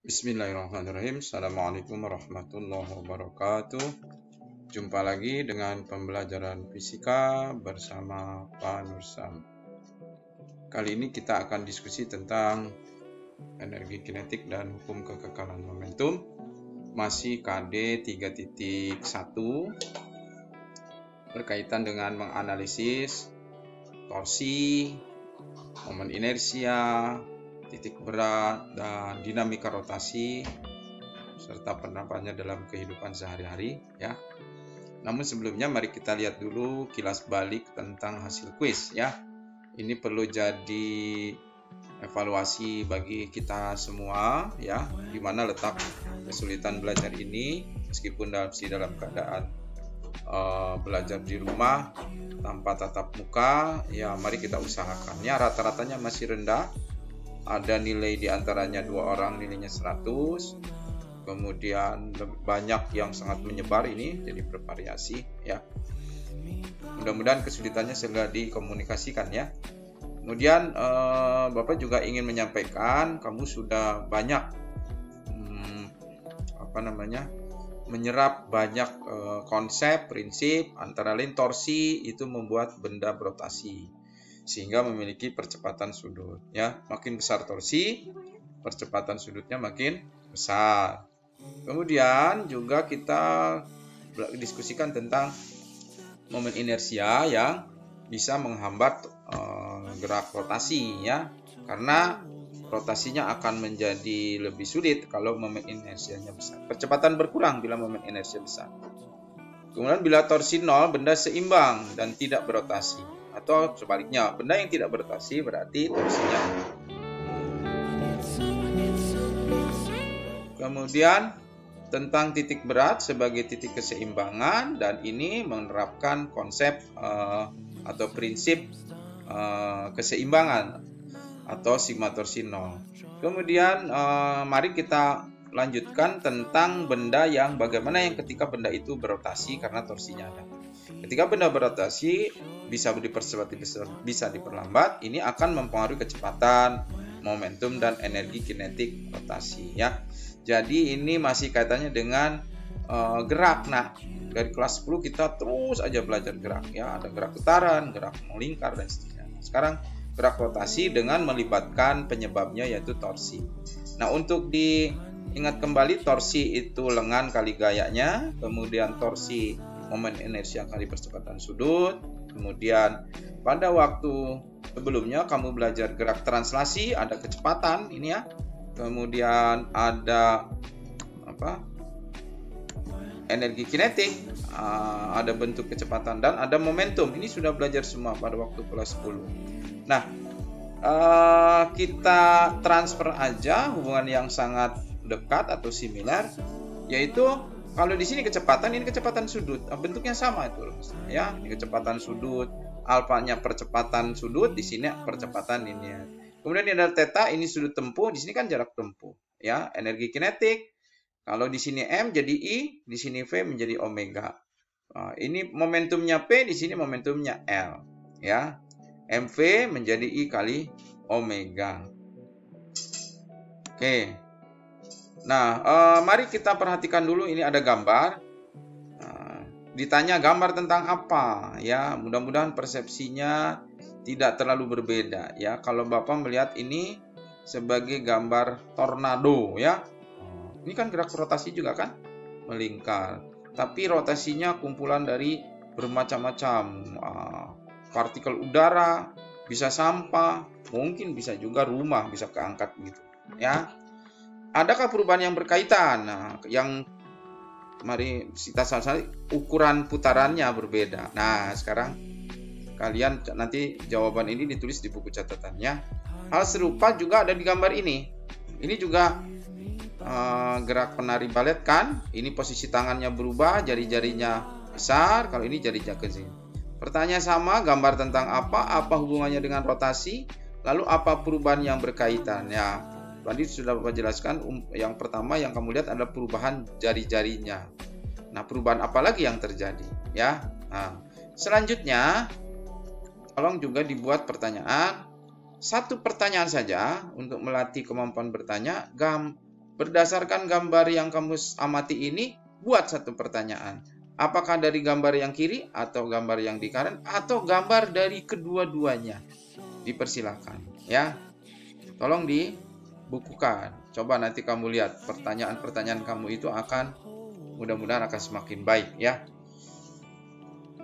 Bismillahirrahmanirrahim. Assalamualaikum warahmatullahi wabarakatuh. Jumpa lagi dengan pembelajaran fisika bersama Pak Nursam. Kali ini kita akan diskusi tentang energi kinetik dan hukum kekekalan momentum. Masih KD 3.1 berkaitan dengan menganalisis torsi, momen inersia, titik berat, dan dinamika rotasi serta penerapannya dalam kehidupan sehari-hari ya. Namun sebelumnya mari kita lihat dulu kilas balik tentang hasil kuis ya. Ini perlu jadi evaluasi bagi kita semua ya, di mana letak kesulitan belajar ini meskipun dalam keadaan belajar di rumah tanpa tatap muka ya, mari kita usahakan ya. Rata-ratanya masih rendah. Ada nilai diantaranya 2 orang nilainya 100, kemudian banyak yang sangat menyebar, ini jadi bervariasi ya. Mudah-mudahan kesulitannya segera dikomunikasikan ya. Kemudian Bapak juga ingin menyampaikan kamu sudah banyak menyerap banyak konsep, prinsip, antara lain torsi itu membuat benda berotasi sehingga memiliki percepatan sudut ya. Makin besar torsi, percepatan sudutnya makin besar. Kemudian juga kita diskusikan tentang momen inersia yang bisa menghambat gerak rotasi ya, karena rotasinya akan menjadi lebih sulit kalau momen inersianya besar. Percepatan berkurang bila momen inersia besar. Kemudian bila torsi 0, benda seimbang dan tidak berotasi. Atau sebaliknya, benda yang tidak berotasi berarti torsinya. Kemudian tentang titik berat sebagai titik keseimbangan, dan ini menerapkan konsep atau prinsip keseimbangan atau sigma torsi 0. Kemudian mari kita lanjutkan tentang benda yang bagaimana yang ketika benda itu berotasi karena torsinya ada. Ketika benda berotasi bisa dipercepat, bisa diperlambat, ini akan mempengaruhi kecepatan, momentum, dan energi kinetik rotasi ya. Jadi ini masih kaitannya dengan gerak. Nah, dari kelas 10 kita terus aja belajar gerak ya. Ada gerak putaran, gerak melingkar, dan seterusnya. Sekarang gerak rotasi dengan melibatkan penyebabnya yaitu torsi. Nah, untuk diingat kembali, torsi itu lengan kali gayanya, kemudian torsi momen inersia kali percepatan sudut. Kemudian pada waktu sebelumnya kamu belajar gerak translasi, ada kecepatan ini ya. Kemudian ada energi kinetik, ada bentuk kecepatan, dan ada momentum. Ini sudah belajar semua pada waktu kelas 10. Nah, kita transfer aja hubungan yang sangat dekat atau similar, yaitu kalau di sini kecepatan, ini kecepatan sudut, bentuknya sama itu ya. Ini kecepatan sudut, alfanya percepatan sudut, di sini percepatan linier. Kemudian ini ada theta, ini sudut tempuh, di sini kan jarak tempuh ya. Energi kinetik, kalau di sini M jadi I, di sini V menjadi omega. Nah, ini momentumnya P, di sini momentumnya L ya. MV menjadi I kali omega. Oke. Nah, mari kita perhatikan dulu, ini ada gambar. Ditanya gambar tentang apa ya, mudah-mudahan persepsinya tidak terlalu berbeda ya. Kalau Bapak melihat ini sebagai gambar tornado ya. Ini kan gerak rotasi juga kan, melingkar. Tapi rotasinya kumpulan dari bermacam-macam partikel udara, bisa sampah, mungkin bisa juga rumah, bisa keangkat gitu ya. Adakah perubahan yang berkaitan? Nah, yang mari kita sama-sama, ukuran putarannya berbeda. Nah, sekarang kalian nanti jawaban ini ditulis di buku catatannya. Hal serupa juga ada di gambar ini. Ini juga gerak penari balet kan. Ini posisi tangannya berubah, jari-jarinya besar, kalau ini jari-jari kecil. Pertanyaan sama, gambar tentang apa? Apa hubungannya dengan rotasi? Lalu apa perubahan yang berkaitan? Ya, tadi sudah Bapak jelaskan. Yang pertama yang kamu lihat adalah perubahan jari-jarinya. Nah, perubahan apa lagi yang terjadi? Ya. Nah, selanjutnya, tolong juga dibuat pertanyaan. Satu pertanyaan saja untuk melatih kemampuan bertanya. Berdasarkan gambar yang kamu amati ini, buat satu pertanyaan. Apakah dari gambar yang kiri atau gambar yang di kanan atau gambar dari kedua-duanya? Dipersilakan ya. Tolong dibukukan. Coba nanti kamu lihat pertanyaan-pertanyaan kamu itu akan mudah-mudahan akan semakin baik ya.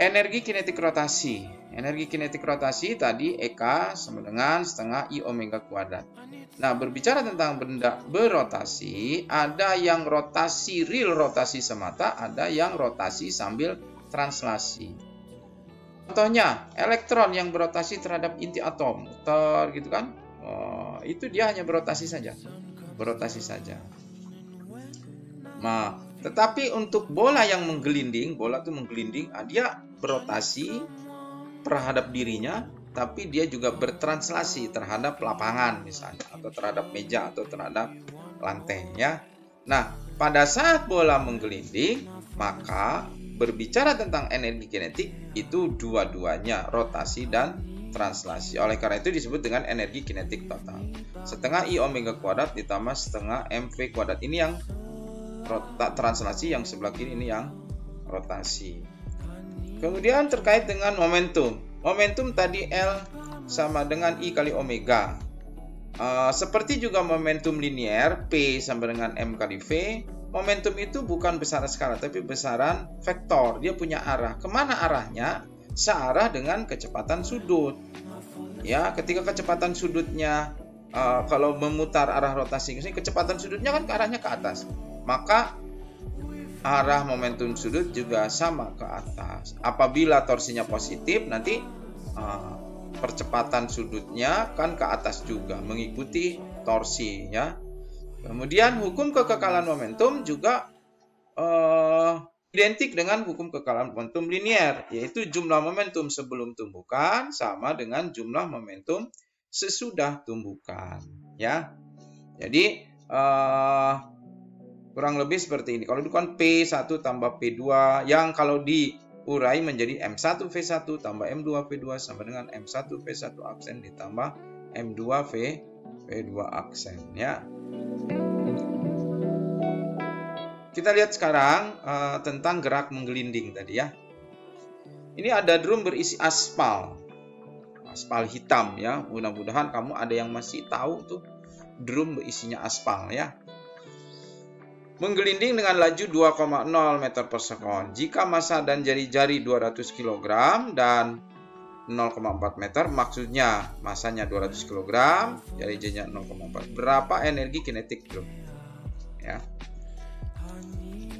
Energi kinetik rotasi. Energi kinetik rotasi tadi EK sama dengan setengah I omega kuadrat. Nah, berbicara tentang benda berotasi, ada yang rotasi real rotasi semata, ada yang rotasi sambil translasi. Contohnya, elektron yang berotasi terhadap inti atom, gitu kan? Itu dia hanya berotasi saja. Berotasi saja. Nah, tetapi untuk bola yang menggelinding, bola itu menggelinding, dia berotasi terhadap dirinya, tapi dia juga bertranslasi terhadap lapangan misalnya, atau terhadap meja, atau terhadap lantai ya. Nah, pada saat bola menggelinding, maka berbicara tentang energi kinetik itu dua-duanya, rotasi dan translasi. Oleh karena itu disebut dengan energi kinetik total. Setengah I omega kuadrat ditambah setengah mv kuadrat. Ini yang translasi, yang sebelah kiri ini yang rotasi. Kemudian terkait dengan momentum. Momentum tadi L sama dengan I kali omega. Seperti juga momentum linier, P sama dengan M kali V. Momentum itu bukan besaran skala, tapi besaran vektor. Dia punya arah. Kemana arahnya? Searah dengan kecepatan sudut. Ya, ketika kecepatan sudutnya, kalau memutar arah rotasi, kecepatan sudutnya kan ke arahnya ke atas. Maka arah momentum sudut juga sama ke atas. Apabila torsinya positif, nanti percepatan sudutnya kan ke atas juga, mengikuti torsi ya. Kemudian hukum kekekalan momentum juga identik dengan hukum kekekalan momentum linier, yaitu jumlah momentum sebelum tumbukan sama dengan jumlah momentum sesudah tumbukan ya. Jadi kurang lebih seperti ini. Kalau itu kan P1 tambah P2 yang kalau diurai menjadi M1 V1 tambah M2 V2 sama dengan M1 V1 aksen ditambah M2 V2 aksen ya. Kita lihat sekarang tentang gerak menggelinding tadi ya. Ini ada drum berisi aspal. Aspal hitam ya. Mudah-mudahan kamu ada yang masih tahu tuh drum berisinya aspal ya. Menggelinding dengan laju 2,0 meter per sekon. Jika massa dan jari-jari 200 kg dan 0,4 meter, maksudnya massanya 200 kg, jari-jarinya 0,4. Berapa energi kinetik drum? Ya.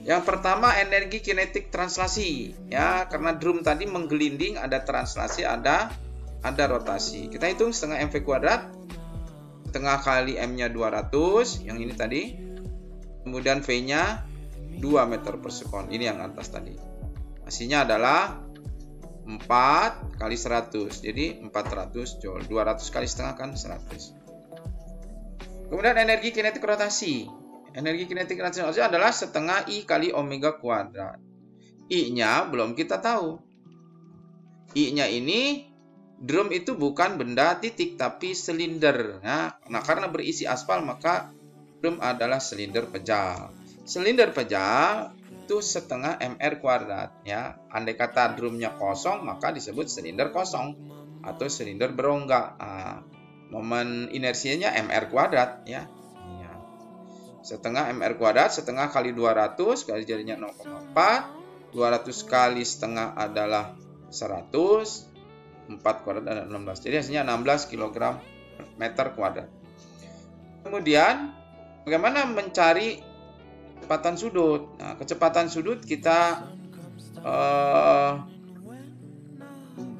Yang pertama energi kinetik translasi, ya, karena drum tadi menggelinding, ada translasi, ada rotasi. Kita hitung setengah mv kuadrat, setengah kali m-nya 200, yang ini tadi. Kemudian V-nya 2 meter per sekon. Ini yang atas tadi. Hasilnya adalah 4 kali 100. Jadi 400 joule. 200 kali setengah kan 100. Kemudian energi kinetik rotasi. Energi kinetik rotasi adalah setengah I kali omega kuadrat. I-nya belum kita tahu. I-nya ini, drum itu bukan benda titik, tapi silinder. Nah, karena berisi aspal, maka drum adalah silinder pejal. Silinder pejal itu setengah mr kuadrat ya. Andai kata drumnya kosong, maka disebut silinder kosong atau silinder berongga. Momen inersianya mr kuadrat ya. Setengah mr kuadrat, setengah kali 200 kali jarinya 0,4. 200 kali setengah adalah 100. 4 kuadrat adalah 16. Jadi hasilnya 16 kg meter kuadrat. Kemudian bagaimana mencari kecepatan sudut? Nah, kecepatan sudut kita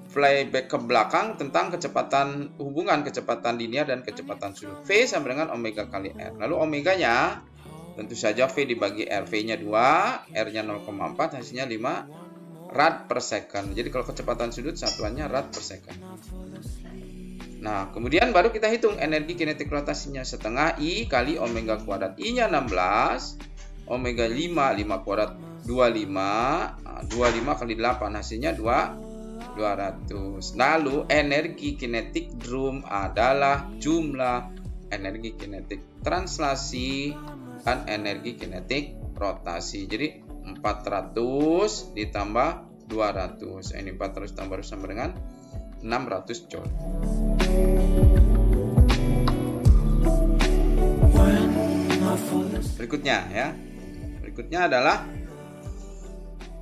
flashback ke belakang tentang hubungan kecepatan linear dan kecepatan sudut. V sama dengan omega kali R. Lalu omeganya tentu saja V dibagi R. V-nya 2, R-nya 0,4, hasilnya 5 rad per second. Jadi kalau kecepatan sudut satuannya rad per second. Nah, kemudian baru kita hitung energi kinetik rotasinya setengah I kali omega kuadrat. I-nya 16, omega 5 kuadrat 25, 25 kali 8 hasilnya 200. Lalu energi kinetik drum adalah jumlah energi kinetik translasi dan energi kinetik rotasi. Jadi 400 ditambah 200. Ini 400 tambah sama dengan 600 joule. Berikutnya adalah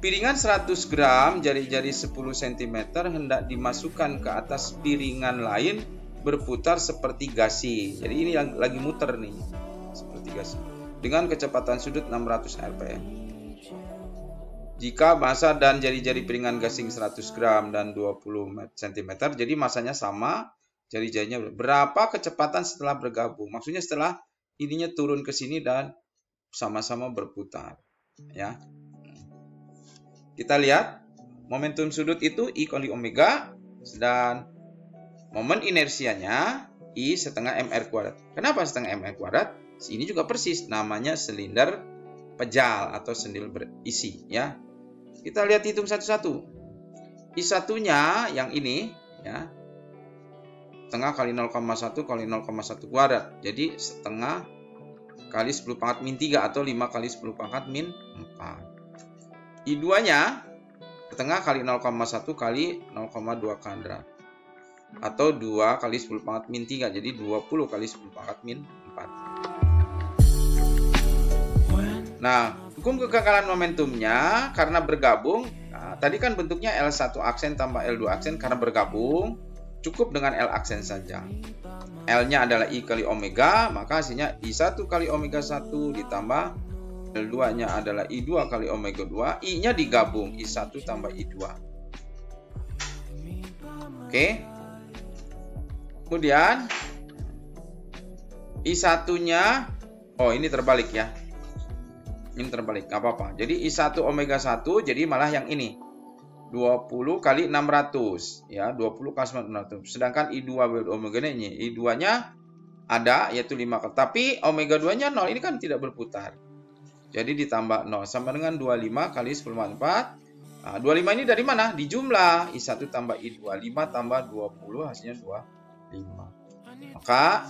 piringan 100 gram jari-jari 10 cm hendak dimasukkan ke atas piringan lain berputar seperti gasi. Jadi ini yang lagi muter nih, seperti gasi. Dengan kecepatan sudut 600 rpm. Jika massa dan jari-jari piringan gasing 100 gram dan 20 cm, jadi massanya sama, jari-jarinya berapa kecepatan setelah bergabung? Maksudnya setelah ininya turun ke sini dan sama-sama berputar, ya. Kita lihat momentum sudut itu I kali omega dan momen inersianya I setengah mr kuadrat. Kenapa setengah mr kuadrat? Ini juga persis namanya silinder pejal atau sendil berisi, ya. Kita lihat hitung satu-satu. I satunya yang ini, ya, setengah kali 0,1 kali 0,1 kuadrat. Jadi setengah kali 10 pangkat min 3 atau 5 kali 10 pangkat min 4. I2-nya setengah kali 0,1 kali 0,2 kuadrat. Atau 2 kali 10 pangkat min 3. Jadi 20 kali 10 pangkat min 4. Nah, hukum kekekalan momentumnya karena bergabung. Nah, tadi kan bentuknya L1 aksen tambah L2 aksen karena bergabung. Cukup dengan L aksen saja. L-nya adalah I kali omega, maka hasilnya I1 kali omega 1 ditambah L2-nya adalah I2 kali omega 2, I-nya digabung, I1 tambah I2. Oke. Kemudian I1-nya, oh ini terbalik ya. Ini terbalik, nggak apa-apa. Jadi I1 omega 1, jadi malah yang ini. 20 kali 600 ya, 20 kali 600. Sedangkan I2 omega ini, I2-nya ada yaitu 5 kali. Tapi omega 2-nya 0, ini kan tidak berputar. Jadi ditambah 0 sama dengan 25 kali 10 4. Nah, 25 ini dari mana? Di jumlah I1 tambah I2, 5 tambah 20 hasilnya 25. Maka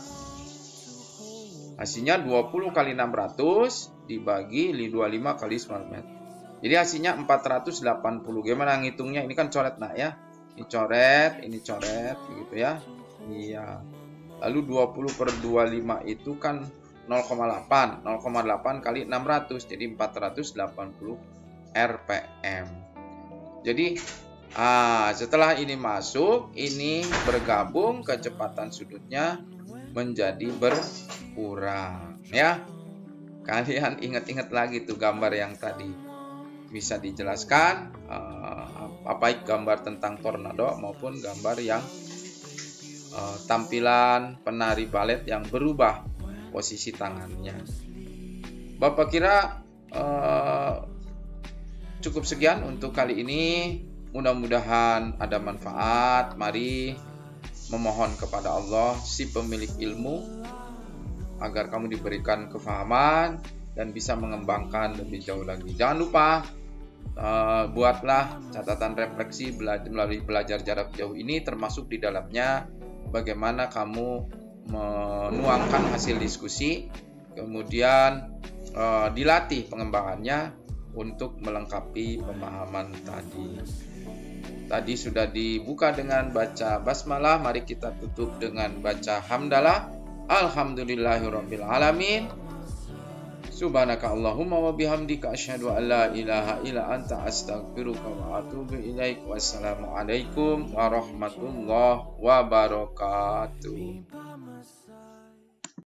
hasilnya 20 kali 600 dibagi 25 kali 9 meter. Jadi hasilnya 480. Gimana ngitungnya? Ini kan coret nak ya. Ini coret gitu ya. Iya. Lalu 20 per 25 itu kan 0,8. 0,8 kali 600. Jadi 480 rpm. Jadi setelah ini masuk, ini bergabung, kecepatan sudutnya menjadi berkurang ya. Kalian ingat-ingat lagi tuh gambar yang tadi. Bisa dijelaskan apa gambar tentang tornado maupun gambar yang tampilan penari balet yang berubah posisi tangannya. Bapak kira cukup sekian untuk kali ini. Mudah-mudahan ada manfaat. Mari memohon kepada Allah si pemilik ilmu agar kamu diberikan kefahaman dan bisa mengembangkan lebih jauh lagi. Jangan lupa buatlah catatan refleksi melalui belajar jarak jauh ini, termasuk di dalamnya bagaimana kamu menuangkan hasil diskusi, kemudian dilatih pengembangannya untuk melengkapi pemahaman tadi. Tadi sudah dibuka dengan baca basmalah, mari kita tutup dengan baca hamdalah. Alhamdulillahirabbil alamin. Subhanaka Allahumma wa bihamdika asyhadu an la ilaha illa anta astaghfiruka wa atubu ilaik. Wassalamualaikum warahmatullahi wabarakatuh.